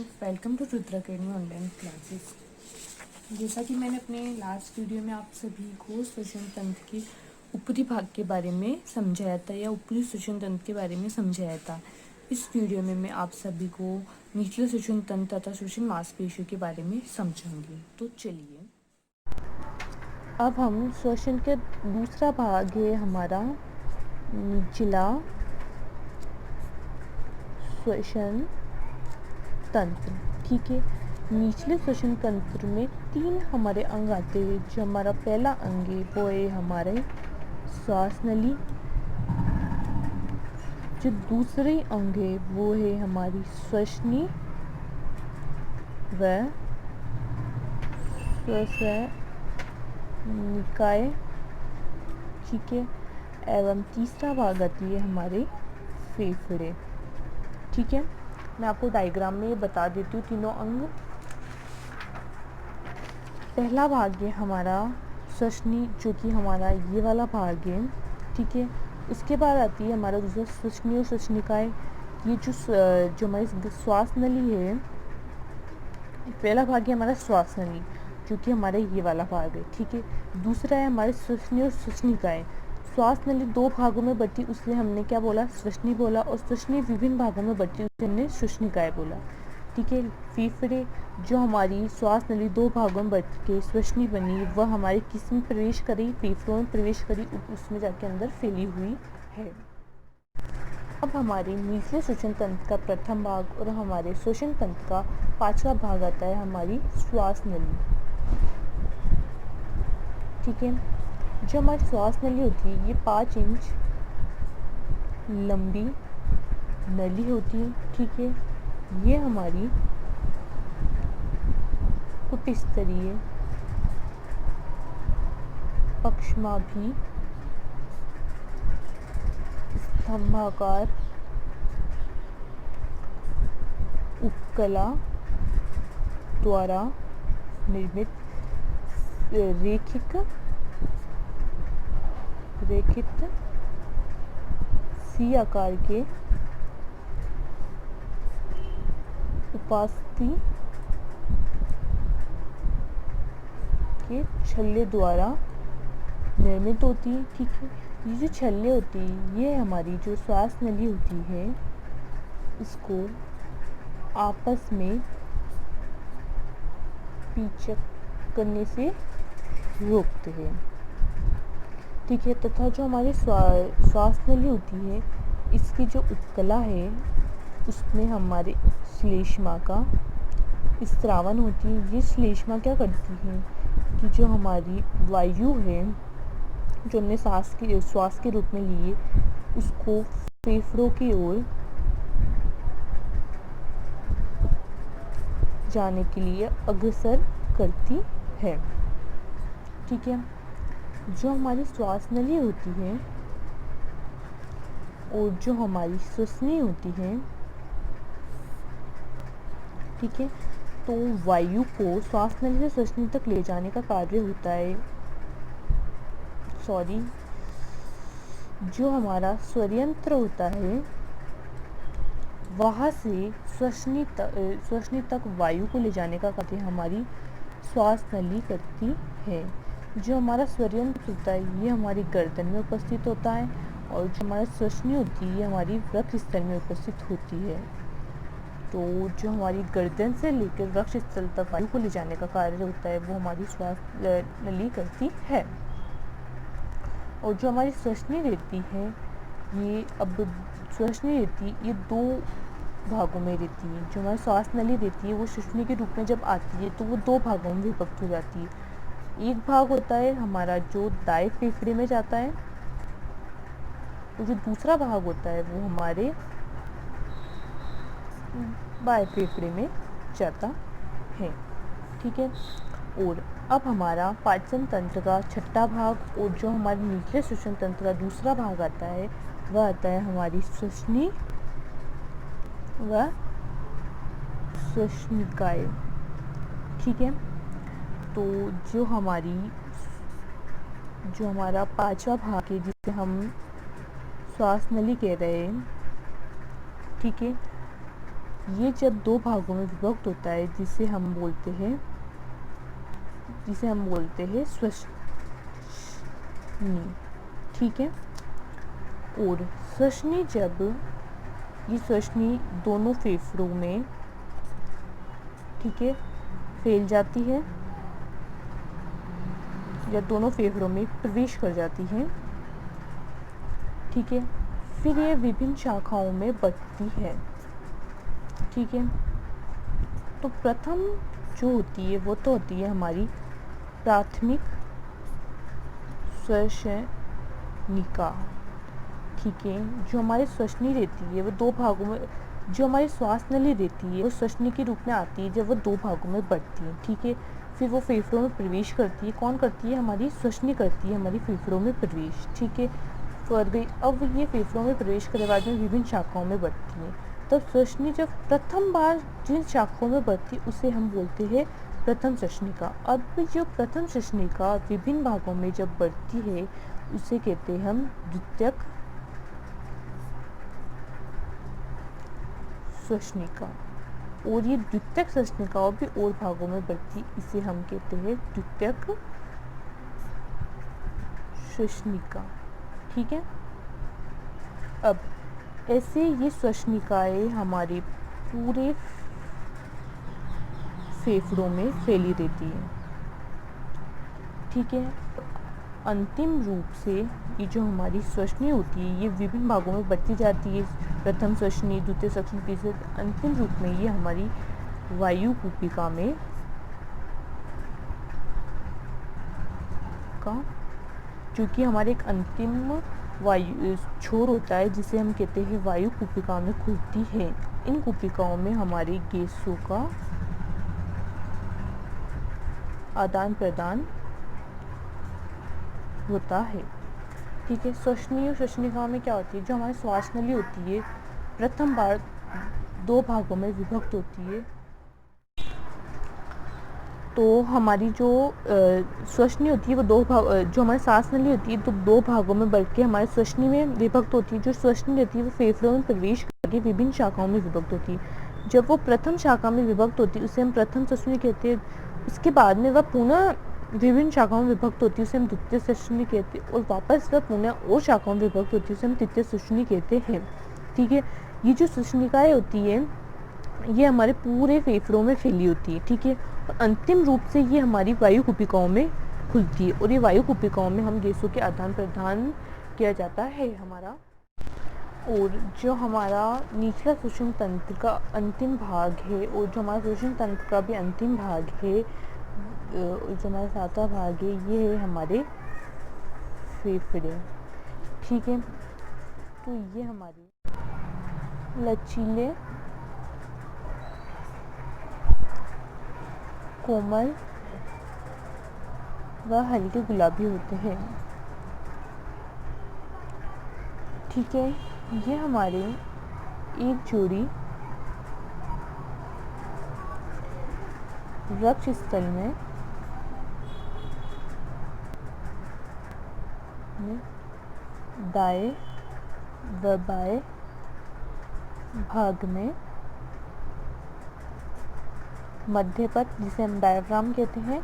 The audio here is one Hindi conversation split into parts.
Welcome to Rudra academy online classes. जैसा कि मैंने अपने लास्ट वीडियो में आप सभी को श्वसन तंत्र के ऊपरी भाग के बारे में समझाया था या ऊपरी श्वसन तंत्र के बारे में समझाया था, इस वीडियो में मैं आप सभी को निचले श्वसन तंत्र तथा श्वसन मांसपेशियों के बारे में समझाऊंगी। तो चलिए, अब हम श्वसन के दूसरा भाग है हमारा निचला श्वसन तंत्र। ठीक है, निचले श्वसन तंत्र में 3 हमारे अंग आते हैं। जो हमारा पहला अंग है वो है हमारे श्वास नली। जो दूसरे अंग है वो है हमारी श्वसनी व श्वसनिकाय। ठीक है, एवं तीसरा भाग आती है हमारे फेफड़े। ठीक है, मैं आपको डायग्राम में बता देती हूँ तीनों अंग। पहला भाग है हमारा श्वसनी, जो कि हमारा ये वाला भाग है। ठीक है, उसके बाद आती है हमारा दूसरा श्वसनी और श्वसनिकाय। ये जो हमारी श्वास नली है, पहला भाग है हमारा श्वास नली, जो कि हमारा ये वाला भाग है। ठीक है, दूसरा है हमारे श्वसनी और श्वसनिकाय। श्वास नली 2 भागों में बटी, उसलिए हमने क्या बोला, श्वसनी बोला, और श्वसनी विभिन्न भागों में बटी, उसलिए हमने श्वसनिकाय बोला। ठीक है, फेफड़े, जो हमारी श्वास नली 2 भागों में बट के श्वसनी बनी, वह हमारे किस में प्रवेश करी, फेफड़ों में प्रवेश करी, उसमें जाके अंदर फैली हुई है। अब हमारे निचले श्वसन तंत्र का प्रथम भाग और हमारे श्वसन तंत्र का 5वां भाग आता है हमारी श्वास नली। ठीक है, जो हमारी श्वास नली होती है, ये 5 इंच लंबी नली होती है। ठीक है, ये हमारी कुटस्तरीय पक्षमाभी स्तंभाकार उपकला द्वारा निर्मित रेखित सी आकार के उपास्थि के छल्ले द्वारा निर्मित होती है। ठीक है, ये जो छल्ले होती है, ये हमारी जो श्वास नली होती है, इसको आपस में पीछक करने से रोकते हैं। ठीक है, तथा जो हमारी श्वास नली होती है, इसकी जो उपकला है, उसमें हमारे श्लेष्मा का स्रावन होती है। ये श्लेष्मा क्या करती है कि जो हमारी वायु है, जो हमने श्वास के रूप में लिए, उसको फेफड़ों की ओर जाने के लिए अग्रसर करती है। ठीक है, जो हमारी श्वास नली होती है और जो हमारी श्वसनी होती है, ठीक है, तो वायु को श्वास नली से श्वसनी तक ले जाने का कार्य होता है। जो हमारा स्वरयंत्र होता है, वहाँ से श्वसनी तक वायु को ले जाने का कार्य हमारी श्वास नली करती है। जो हमारा स्वरयंत्र होता है, ये हमारी गर्दन में उपस्थित होता है, और जो हमारा श्वसनी होती है, ये हमारी वक्षस्थल में उपस्थित होती है। तो जो हमारी गर्दन से लेकर वक्षस्थल तक वायु को ले जाने का कार्य होता है, वो हमारी श्वास नली करती है। और जो हमारी श्वसनी रहती है, ये 2 भागों में रहती है। जो हमारी श्वास नली रहती है, वो श्वसनी के रूप में जब आती है, तो वो 2 भागों में विभक्त हो जाती है। एक भाग होता है हमारा जो दाएं फेफड़े में जाता है, और जो दूसरा भाग होता है वो हमारे बाएं फेफड़े में जाता है। ठीक है, और अब हमारा पाचन तंत्र का 6ठा भाग और जो हमारे निचले श्वसन तंत्र का दूसरा भाग आता है, वह आता है हमारी श्वसनी व श्वसनिकाय। ठीक है, तो जो हमारा 5वां भाग है, जिसे हम श्वास नली कह रहे हैं, ठीक है, ये जब दो भागों में विभक्त होता है जिसे हम बोलते हैं श्वसनी, ठीक है। और श्वसनी, जब ये श्वसनी दोनों फेफड़ों में, ठीक है, फैल जाती है या दोनों फेफड़ों में प्रवेश कर जाती है, ठीक है, फिर ये विभिन्न शाखाओं में बढ़ती है, ठीक है। तो प्रथम जो होती है वो तो होती है हमारी प्राथमिक श्वसनिका, ठीक है। जो हमारी श्वसनी रहती है वो दो भागों में, जो हमारी श्वास नली रहती है वो श्वसनी के रूप में आती है जब वो दो भागों में बढ़ती है, ठीक है। फिर वो फेफड़ों में प्रवेश करती है। कौन करती है? हमारी श्वसनी करती है हमारी फेफड़ों में प्रवेश, ठीक है। कर गई। अब ये फेफड़ों में प्रवेश करने के बाद में विभिन्न शाखाओं में बढ़ती है। तब श्वसनी जब प्रथम बार जिन शाखाओं में बढ़ती है उसे हम बोलते हैं प्रथम श्वसनिका। अब जो प्रथम श्वसनिका विभिन्न भागों में जब बढ़ती है उसे कहते हैं हम द्वितीयक श्वसनिका। और ये द्वितीयक श्वसनिका भी और भागों में बढ़ती, इसे हम कहते हैं द्वितीयक श्वसनिका, ठीक है। अब ऐसे ये श्वसनिकाएं हमारे पूरे फेफड़ों में फैली रहती है, ठीक है। अंतिम रूप से ये जो हमारी श्वसनी होती है ये विभिन्न भागों में बढ़ती जाती है, प्रथम श्वसनी, द्वितीय श्वसनी, तीसरे, अंतिम रूप में ये हमारी वायु कूपिका में जो कि हमारे एक अंतिम वायु छोर होता है जिसे हम कहते हैं वायु कूपिका में खुलती है। इन कूपिकाओं में हमारी गैसों का आदान प्रदान होता है, ठीक है। श्वसनी और श्वसनिका में क्या होती है? जो हमारी श्वास नली होती है प्रथम बार दो भागों में विभक्त होती है। तो हमारी जो श्वसनी होती है वो दो भाग, जो हमारी सांस नली होती है तो दो भागों में बढ़ के हमारी श्वसनी में विभक्त होती है। जो श्वसनी रहती है वो फेफड़ों में प्रवेश करके विभिन्न शाखाओं में विभक्त होती है। जब वो प्रथम शाखा में विभक्त होती है उसे हम प्रथम श्वसनी कहते हैं। उसके बाद में वह पुनः विभिन्न शाखाओं में विभक्त होती है उसे हम द्वितीय श्वसनी कहते हैं। और वापस वह पुनः और शाखाओं में विभक्त होती है उसे हम तृतीय श्वसनी कहते हैं, ठीक है। ये जो श्वसनिकाएं होती है ये हमारे पूरे फेफड़ों में फैली होती है, ठीक है। और अंतिम रूप से ये हमारी वायु कूपिकाओं में खुलती है और ये वायु कूपिकाओं में हम गैसों के आदान प्रदान किया जाता है हमारा। और जो हमारा निचला श्वसन तंत्र का अंतिम भाग है और जो हमारा श्वसन तंत्र का भी अंतिम भाग है, जो हमारा सातवां भाग है, ये है हमारे फेफड़े, ठीक है। तो ये हमारे लचीले, कोमल व हल्के गुलाबी होते हैं, ठीक है। ये हमारे एक जोड़ी वक्ष स्थल में दाएं व बाएं भाग में मध्य पथ, जिसे हम डायफ्राम कहते हैं,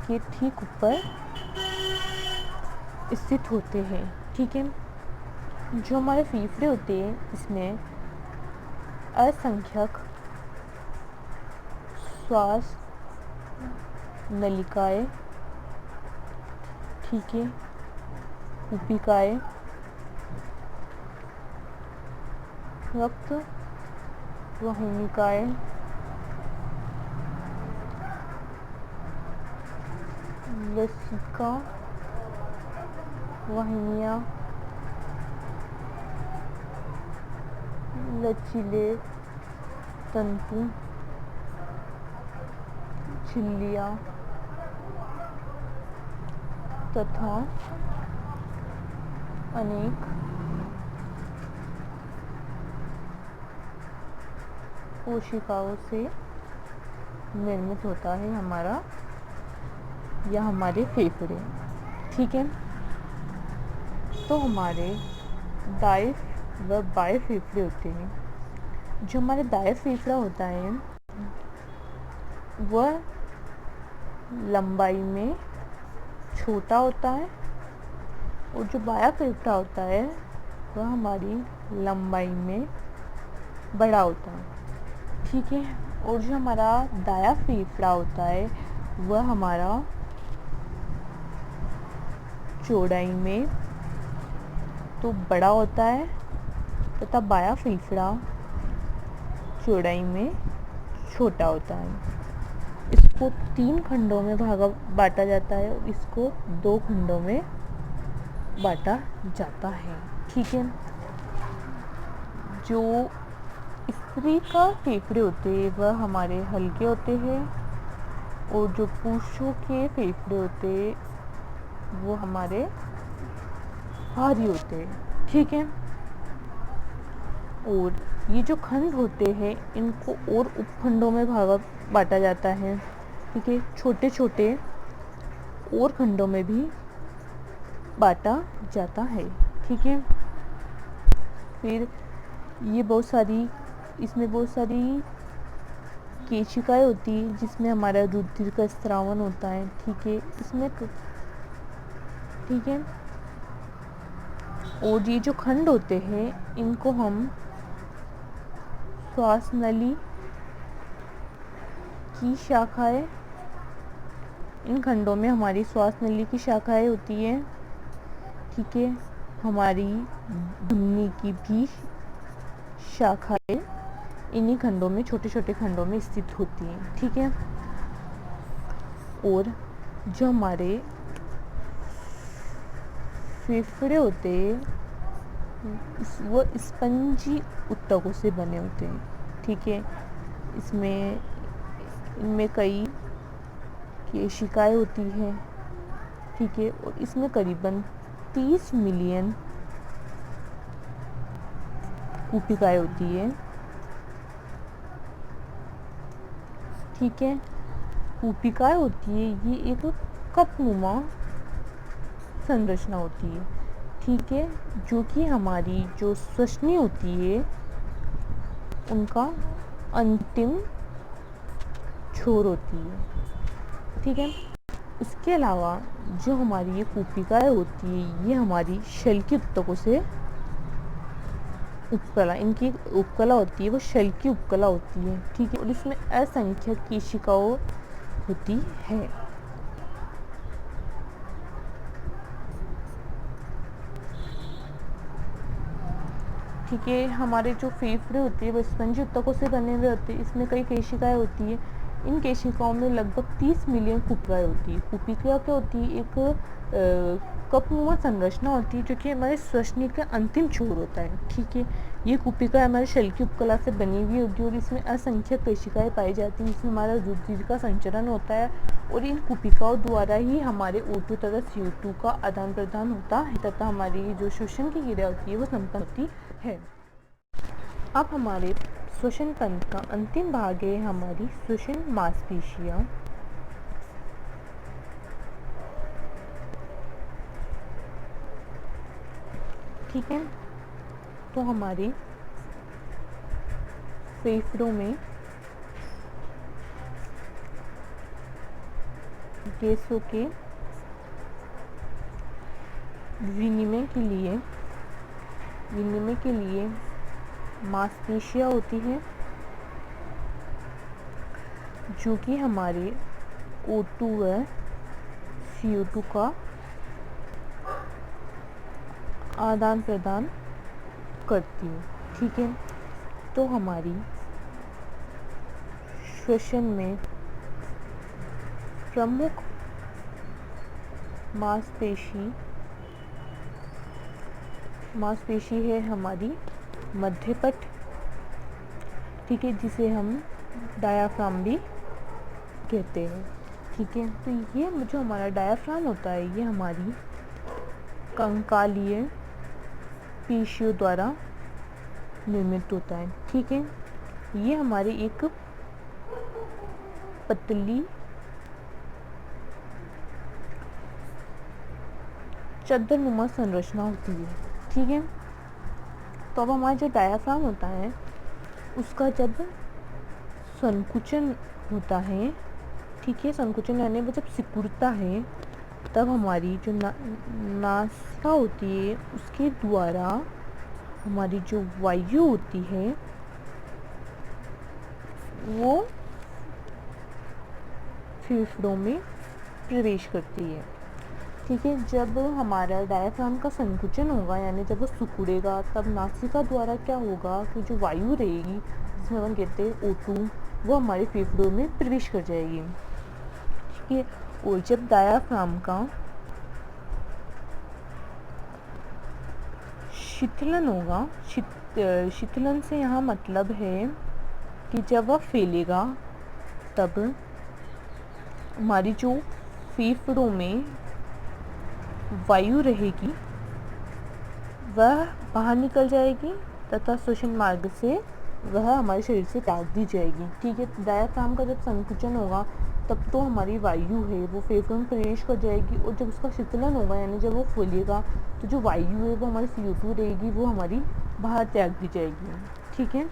के ठीक ऊपर स्थित होते हैं, ठीक है। जो हमारे फेफड़े होते हैं इसमें असंख्यक श्वास नलिकाएं, ठीक है, कूपिकाएं, रक्त वाहिनिकाएं, लसिका वाहिनियाँ, लचीले तंतु, झिल्लियाँ तथा अनेक कोशिकाओं से निर्मित होता है हमारा या हमारे फेफड़े, ठीक है। तो हमारे दाएं व बाएं फेफड़े होते हैं। जो हमारा दाया फेफड़ा होता है वह लंबाई में छोटा होता है और जो बाया फेफड़ा होता है वह हमारी लंबाई में बड़ा होता है, ठीक है। और जो हमारा दाया फेफड़ा होता है वह हमारा चौड़ाई में तो बड़ा होता है तथा बाया फेफड़ा चौड़ाई में छोटा होता है। इसको 3 खंडों में बांटा जाता है और इसको 2 खंडों में बांटा जाता है, ठीक है। जो स्त्री का फेफड़े होते हैं वह हमारे हल्के होते हैं और जो पुरुषों के फेफड़े होते हैं वो हमारे भारी होते हैं, ठीक है। और ये जो खंड होते हैं इनको और उपखंडों में बांटा जाता है, ठीक है। छोटे छोटे और खंडों में भी बांटा जाता है, ठीक है। फिर ये इसमें बहुत सारी केशिकाएं होती है जिसमें हमारा रुधिर का स्रावन होता है, ठीक है। ठीक है। और ये जो खंड होते हैं इनको हम श्वास नली की शाखाएं, इन खंडों में हमारी श्वास नली की शाखाएं होती है, ठीक है। हमारी धमनी की भी शाखाएं इन्हीं खंडों में, छोटे छोटे खंडों में स्थित होती हैं, ठीक है। और जो हमारे फेफड़े होते हैं वो स्पंजी ऊतकों से बने होते हैं, ठीक है। इनमें कई केशिकाएं होती हैं, ठीक है। और इसमें करीबन 30 मिलियन कूपिकाएं होती है, ठीक है। कूपिकाएं होती है ये एक कपनुमा संरचना होती है, ठीक है, जो कि हमारी जो श्वसनी होती है उनका अंतिम छोर होती है, ठीक है। इसके अलावा जो हमारी ये कूपिकाएं होती है ये हमारी शल की ऊतकों से उपकला, इनकी उपकला होती है वो शल की उपकला होती है, ठीक है। और इसमें असंख्य केशिकाओं होती है, ठीक है। हमारे जो फेफड़े होते हैं वो स्पंजी ऊतकों से बने हुए होते हैं। इसमें कई केशिकाएं होती हैं। इन केशिकाओं में लगभग 30 मिलियन कूपिकाएं होती है। कूपिका क्या होती है? एक कपनुमा संरचना होती है जो कि हमारे श्वसनी का अंतिम छोर होता है, ठीक है। ये कूपिका हमारे शल की उपकला से बनी हुई होती है और इसमें असंख्य केशिकाएं पाई जाती हैं जिसमें हमारा रुधिर का संचरण होता है और इन कूपिकाओं द्वारा ही हमारे O2 तथा CO2 का आदान प्रदान होता है तथा हमारी जो श्वसन की क्रिया होती है वो संपन्न होती है। अब हमारे श्वसन तंत्र का अंतिम भाग है हमारी श्वसन मांसपेशियाँ। ठीक है, तो हमारे फेफड़ों में गैसों के विनिमय के लिए मांसपेशियाँ होती हैं जो कि हमारे O2 व CO2 का आदान प्रदान करती है, ठीक है। तो हमारी श्वसन में प्रमुख मांसपेशी है हमारी मध्यपट, ठीक है, जिसे हम डायाफ्राम भी कहते हैं, ठीक है। तो ये जो हमारा डायाफ्राम होता है ये हमारी कंकालीय पेशियों द्वारा निर्मित होता है, ठीक है। ये हमारी एक पतली चद्दरनुमा संरचना होती है, ठीक है। तो अब हमारा जो डायाफ्राम होता है उसका जब संकुचन होता है, ठीक है, संकुचन यानी वो जब सिकुड़ता है, तब हमारी जो नासिका होती है उसके द्वारा हमारी जो वायु होती है वो फेफड़ों में प्रवेश करती है। ठीक है, जब हमारा डायफ्राम का संकुचन होगा यानी जब वो सिकुड़ेगा, तब नासिका द्वारा क्या होगा कि जो वायु रहेगी जिसमें हम कहते हैं O2, वो हमारे फेफड़ों में प्रवेश कर जाएगी। ठीक है, और जब डायफ्राम का शीतलन होगा, शीतलन से यहाँ मतलब है कि जब वह फैलेगा तब हमारी जो फेफड़ों में वायु रहेगी वह बाहर निकल जाएगी तथा श्वसन मार्ग से वह हमारे शरीर से त्याग दी जाएगी। ठीक है, डायफ्राम का जब संकुचन होगा तब तो हमारी वायु है वो फेफड़ों में प्रवेश कर जाएगी, और जब उसका शीतलन होगा यानी जब वो फूलेगा तो जो वायु है वो हमारी CO2 रहेगी वो हमारी बाहर त्याग दी जाएगी। ठीक है,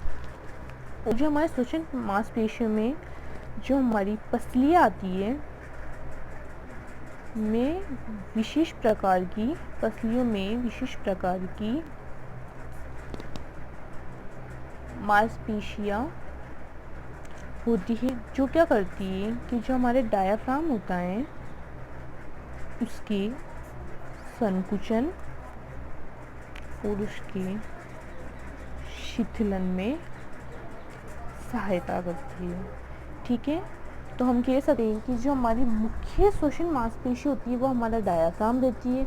और जो हमारे श्वसन मांसपेशियों में जो हमारी पसलियाँ आती है में विशेष प्रकार की पसलियों में विशेष प्रकार की मांसपेशियाँ होती है, जो क्या करती है कि जो हमारे डायफ्राम होता है उसके संकुचन और उसके शिथिलन में सहायता करती है। ठीक है, तो हम कह सकते हैं कि जो हमारी मुख्य श्वसन मांसपेशी होती है वो हमारा डायफ्राम रहती है।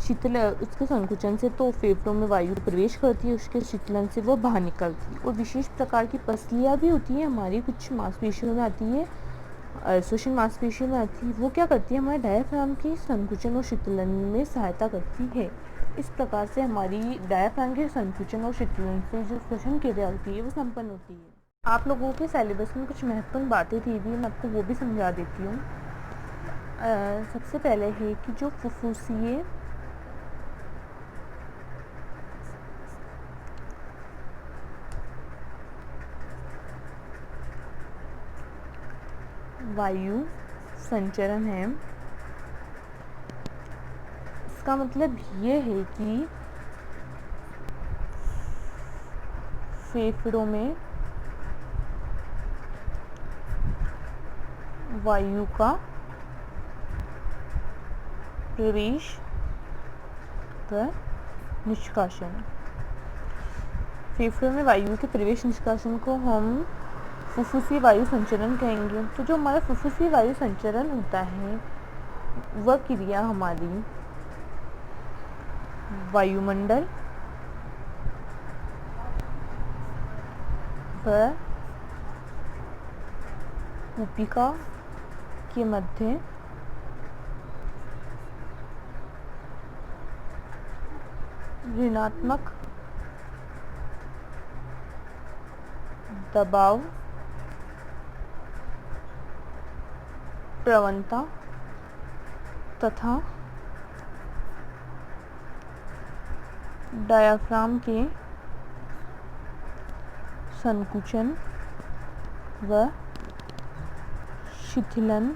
शीतल उसके संकुचन से तो फेफड़ों में वायु प्रवेश करती है, उसके शीतलन से वो बाहर निकलती है। और विशेष प्रकार की पसलियाँ भी होती है हमारी कुछ मांसपेशियों में आती है, श्वसन मांसपेशियों में आती है, वो क्या करती है हमारे डायफ्राम के संकुचन और शीतलन में सहायता करती है। इस प्रकार से हमारी डायफ्राम के संकुचन और शीतलन से जो श्वसन क्रिया होती है वो संपन्न होती है। आप लोगों के सिलेबस में कुछ महत्वपूर्ण बातें थी भी, मैं आपको वो भी समझा देती हूँ। सबसे पहले है कि जो फुफ्फुसीय वायु संचरण है, इसका मतलब ये है कि फेफड़ों में वायु का प्रवेश व निष्कासन। फेफड़ों में वायु के प्रवेश निष्कासन को हम फुफ्फुसीय वायु संचरण कहेंगे। तो जो हमारा फुफ्फुसीय वायु संचरण होता है वह क्रिया हमारी वायुमंडल व कुपिका के मध्य ऋणात्मक दबाव प्रवणता तथा डायाफ्राम के संकुचन व शिथिलन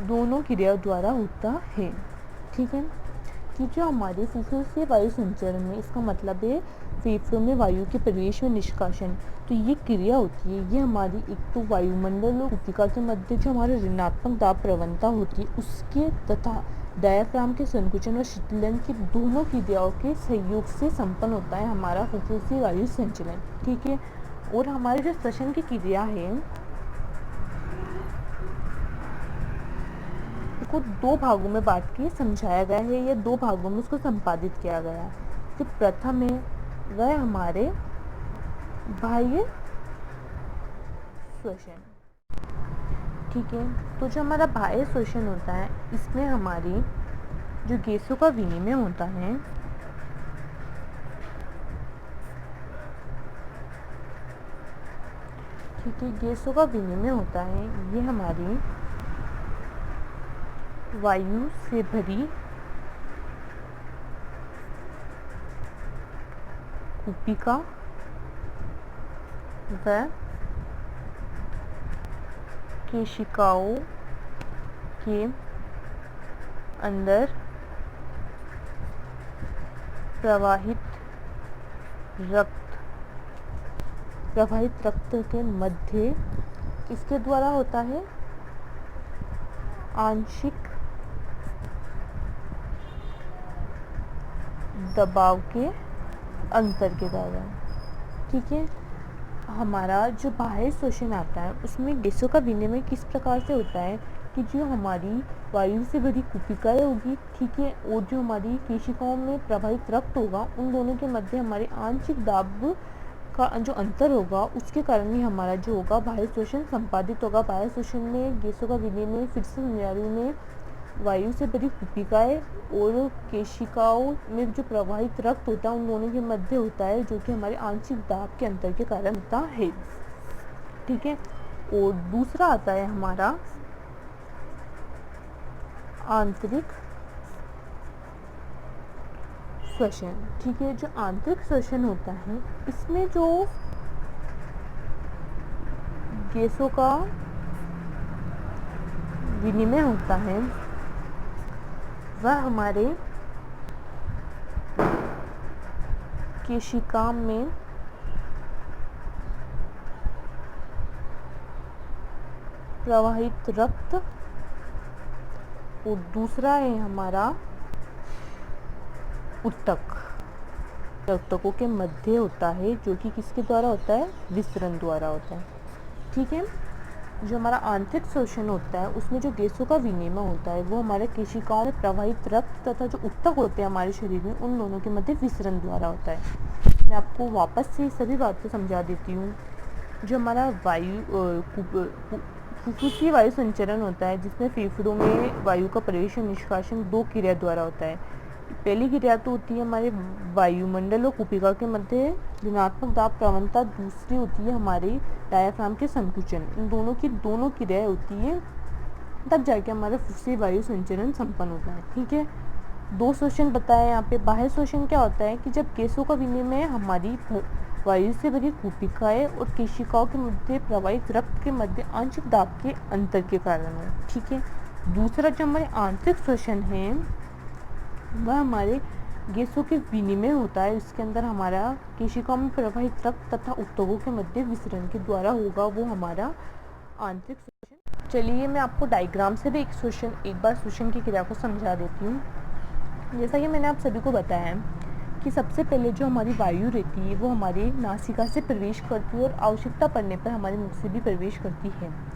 दोनों क्रिया द्वारा होता है। ठीक है, कि जो हमारे फुफ्फुसीय वायु संचरण में, इसका मतलब है फेफड़ों में वायु के प्रवेश व निष्कासन, तो ये क्रिया होती है ये हमारी एक तो वायुमंडल और कुपिका के मध्य जो हमारे ऋणात्मक दाब प्रवणता होती है उसके तथा डायाफ्राम के संकुचन और शीतलन की दोनों क्रियाओं के सहयोग से संपन्न होता है हमारा फुफ्फुसीय वायु संचलन। ठीक है, और हमारे जो श्वसन की क्रिया है को दो भागों में बांट के समझाया गया है, या दो भागों में उसको संपादित किया गया है। जो प्रथम है वह हमारे बाह्य श्वसन। ठीक है, तो जो हमारा बाह्य श्वसन होता है इसमें हमारी जो गैसों का विनिमय होता है ठीक है, गैसों का विनिमय होता है ये हमारी वायु से भरी कूपिका व केशिकाओं के अंदर प्रवाहित रक्त के मध्य किसके द्वारा होता है? आंशिक दबाव के अंतर के द्वारा। ठीक है, हमारा जो बाह्य श्वसन आता है उसमें गैसों का विनिमय किस प्रकार से होता है कि जो हमारी वायु से भरी कूपिकाएँ होगी, ठीक है, और जो हमारी केशिकाओं में प्रवाहित रक्त होगा, उन दोनों के मध्य हमारे आंशिक दाब का जो अंतर होगा उसके कारण ही हमारा जो होगा बाह्य श्वसन संपादित होगा। बाह्य श्वसन में गैसों का विनिमय फिर से समझारी में वायु से भरी कूपिकाएँ और केशिकाओं में जो प्रवाहित रक्त होता है उन दोनों के मध्य होता है, जो कि हमारे आंशिक दाब के अंतर के कारण होता है। ठीक है, और दूसरा आता है हमारा आंतरिक श्वसन। ठीक है, जो आंतरिक श्वसन होता है इसमें जो गैसों का विनिमय होता है वह हमारे केशिका में प्रवाहित रक्त और दूसरा है हमारा ऊतकों के मध्य होता है, जो कि किसके द्वारा होता है? विसरण द्वारा होता है। ठीक है, जो हमारा आंतरिक श्वसन होता है उसमें जो गैसों का विनिमय होता है वो हमारे केशिकाओं में प्रवाहित रक्त तथा जो ऊतक होते हैं हमारे शरीर में उन दोनों के मध्य विसरण द्वारा होता है। मैं आपको वापस से सभी बातें समझा देती हूँ। जो हमारा फुफ्फुसीय वायु संचरण होता है जिसमें फेफड़ों में वायु का प्रवेश और निष्कासन दो क्रिया द्वारा होता है। पहली क्रिया तो होती है हमारे वायुमंडल और कूपिका के मध्य ऋणात्मक दाब प्रवणता, दूसरी होती है हमारे डायाफ्राम के संकुचन। इन दोनों क्रियाएं होती है तब जाके हमारा फुफ्फुसीय वायु संचरण संपन्न होता है। ठीक है, दो श्वसन बताया यहाँ पे। बाह्य श्वसन क्या होता है कि जब गैसों का विनिमय हमारी वायु से भरी कूपिकाएं और केशिकाओं के मध्य प्रवाहित रक्त के मध्य आंशिक दाब के अंतर के कारण है। ठीक है, दूसरा जो हमारे आंतरिक श्वसन है वह हमारे गैसों के विनिमय होता है। इसके अंदर हमारा केशिकाओं में प्रवाहित रक्त तथा ऊतकों के मध्य विसरण के द्वारा होगा, वो हमारा आंतरिक श्वसन। चलिए मैं आपको डायग्राम से भी एक बार श्वसन की क्रिया को समझा देती हूँ। जैसा कि मैंने आप सभी को बताया है कि सबसे पहले जो हमारी वायु रहती है वो हमारी नासिका से प्रवेश करती है और आवश्यकता पड़ने पर हमारे मुख से भी प्रवेश करती है।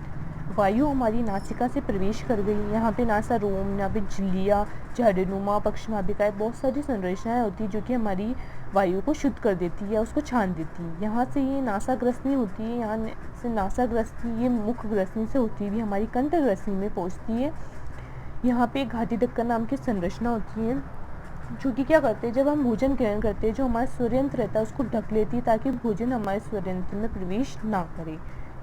वायु हमारी नासिका से प्रवेश कर गई, यहाँ पे नासारोम, यहाँ पे झिल्लियाँ, झाड़ीनुमा, पक्षनाभिकाएँ, बहुत सारी संरचनाएं होती है जो कि हमारी वायु को शुद्ध कर देती है, उसको छान देती है। यहाँ से ये नासाग्रसनी होती है, यहाँ से नासाग्रसनी ये मुख ग्रसनी से होती हुई हमारी कंठग्रसनी में पहुँचती है। यहाँ पे घाटी ढक्कन नाम की संरचना होती है जो कि क्या करते हैं, जब हम भोजन ग्रहण करते हैं जो हमारा स्वरयंत्र रहता है उसको ढक लेती है ताकि भोजन हमारे स्वरयंत्र में प्रवेश ना करे।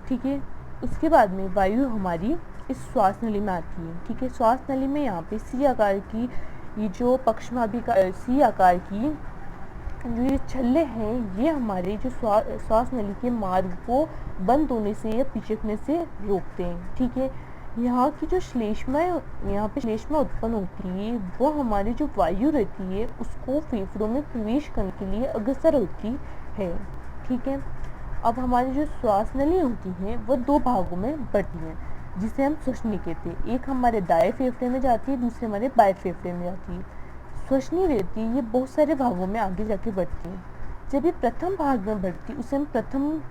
ठीक है, उसके बाद में वायु हमारी इस श्वास नली में आती है। ठीक है, श्वास नली में यहाँ पे सी आकार की ये जो पक्षनाभिका सी आकार की जो ये छल्ले हैं ये हमारे जो श्वास नली के मार्ग को बंद होने से या पिचकने से रोकते हैं। ठीक है, यहाँ की जो श्लेष्मा यहाँ पे श्लेष्मा उत्पन्न होती है वो हमारी जो वायु रहती है उसको फेफड़ों में प्रवेश करने के लिए अग्रसर होती है। ठीक है, अब हमारी जो श्वास नली होती है वो दो भागों में बटी है जिसे हम श्वसनी कहते हैं। एक हमारे दाएं फेफड़े में जाती है, दूसरे हमारे बाएं फेफड़े में जाती है। श्वसनी रहती है ये बहुत सारे भागों में आगे जाके बढ़ती है। जब ये प्रथम भाग में बढ़ती है उसे हम प्रथम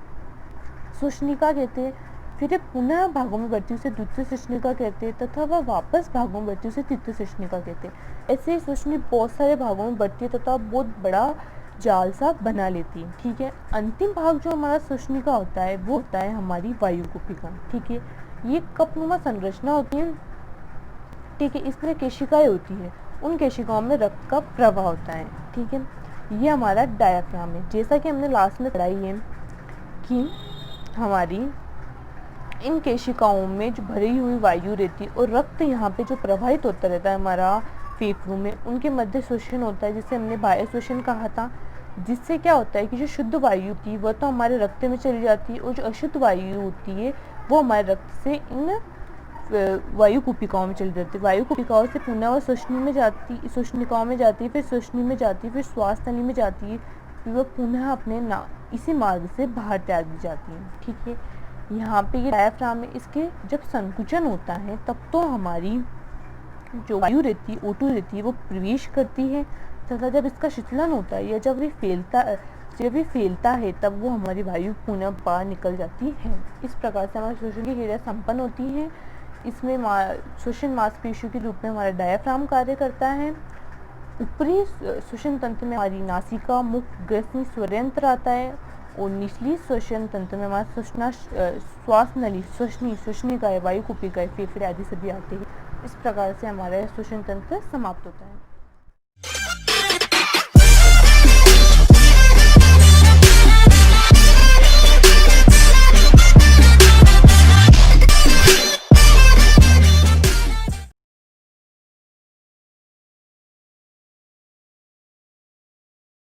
श्वसनिका कहते हैं, फिर ये पुनः भागों में बढ़ती है उसे द्वितीय श्वसनिका कहते हैं, तथा वह वापस भागों में बढ़ती है उसे तृतीय श्वसनिका कहते हैं। ऐसे श्वसनी बहुत सारे भागों में बढ़ती है तथा बहुत बड़ा जाल सा बना लेती है। ठीक है, अंतिम भाग जो हमारा श्वसनिका होता है वो होता है हमारी वायु कूपिका। ठीक है, ये कपनुमा संरचना होती है। ठीक है, इसमें केशिकाएं होती है, उन केशिकाओं में रक्त का प्रवाह होता है। ठीक है, ये हमारा डायाफ्राम है। जैसा कि हमने लास्ट में पढ़ाई है कि हमारी इन केशिकाओं में जो भरी हुई वायु रहती है और रक्त यहाँ पे जो प्रवाहित होता रहता है हमारा फेफड़ों में, उनके मध्य श्वसन होता है जिसे हमने बाह्य श्वसन कहा था। जिससे क्या होता है कि जो शुद्ध वायु होती है वह तो हमारे रक्त में चली जाती है, और जो अशुद्ध वायु होती है वो हमारे रक्त से इन वायु कुपिकाओं में चली जाती है। वायु कुपिकाओं से पुनः वह श्वसनिकाओं में जाती है, फिर श्वसनी में जाती है, फिर श्वास नली में जाती है, फिर वह पुनः अपने इसी मार्ग से बाहर त्याग दी जाती है। ठीक है, यहाँ पे ये डायफ्राम में इसके जब संकुचन होता है तब तो हमारी जो वायु रहती है, O2 रहती है, वो प्रवेश करती है, तथा जब इसका शीतलन होता है या जब ये फैलता है तब वो हमारी वायु पुनः बाहर निकल जाती है। इस प्रकार से हमारी श्वसन की क्रिया संपन्न होती है। इसमें श्वसन मांसपेशियों के रूप में हमारा डायफ्राम कार्य करता है। ऊपरी श्वसन तंत्र में हमारी नासिका, मुख, ग्रसनी, स्वरयंत्र आता है, और निचली श्वसन तंत्र में हमारा श्वास नली, श्वसनिकाएं, वायु कुपिकाएं, फेफड़े आदि सभी आते हैं। इस प्रकार से हमारा श्वसन तंत्र समाप्त होता है।